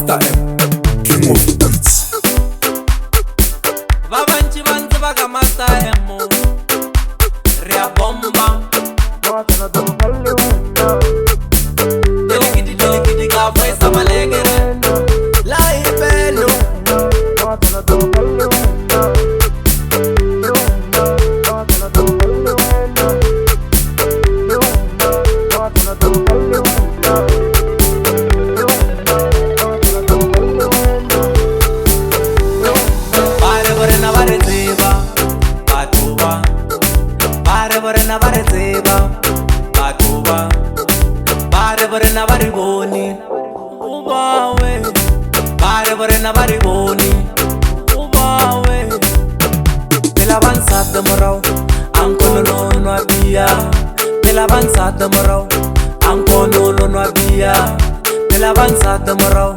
Master M, King of the Beats. Vavanchi vanzi vaga Master M, ria bomba. Delikiti ka voice amalekere. Lyben. Barena bariboni ubawe barena bariboni ubawe Pela bansat morao ankono no abia Pela bansat morao ankono no abia Pela bansat morao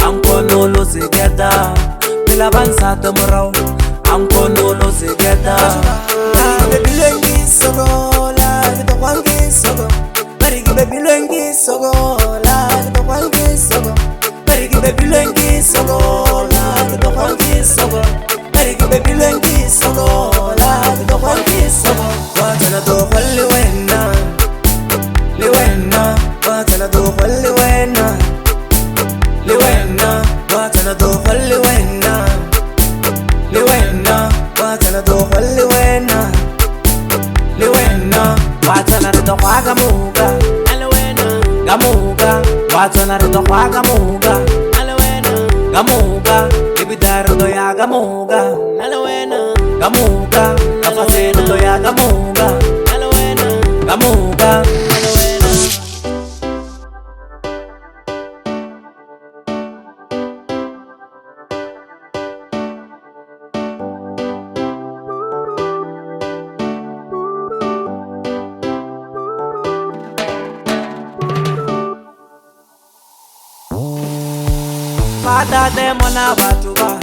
ankono lo segeda Pela bansat morao ankono lo segeda pepilwe Nkhe Sokola redhohwa Nkhe Sokola pepilwe Nkhe Sokola redhohwa Nkhe Sokola pepilwe Nkhe Sokola redhohwa Nkhe Sokola pepilwe Nkhe Sokola redhohwa Nkhe Sokola Watswana dohwa liwena Watswana dohwa liwena Watswana dohwa liwena Watswana dohwa liwena Watswana redhohwa Kamoka Kamoka Watswana redhohwa Kamoka Kamoka ibidaro ya Kamoka Kamoka afaseno ya Kamoka Kamoka Patate mona batuba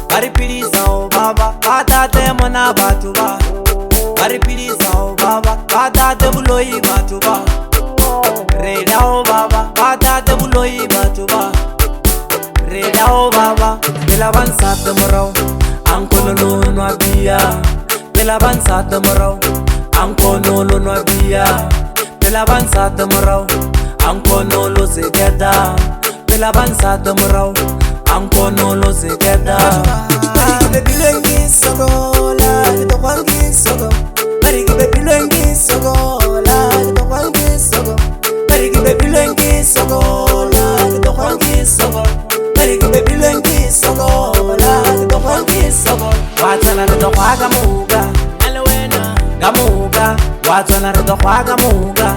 baripiriza o baba patate mona batuba baripiriza o baba patate buloyi batuba reda o baba patate buloyi batuba reda o baba Pela bansat morao ankono no abia Pela bansat morao ankono no abia Pela bansat morao ankono lo segeda Pela bansat morao ankono lo segeda pepilwe Nkhe Sokola redhohwa Nkhe Sokola pepilwe Nkhe Sokola redhohwa Nkhe Sokola pepilwe Nkhe Sokola redhohwa Nkhe Sokola pepilwe Nkhe Sokola redhohwa Nkhe Sokola Watswana redhohwa Kamoka Kamoka Watswana redhohwa Kamoka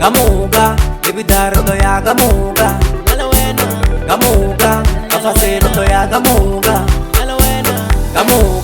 Kamoka ibidaro ya Kamoka Kamoka afaseno ya Kamoka Kamoka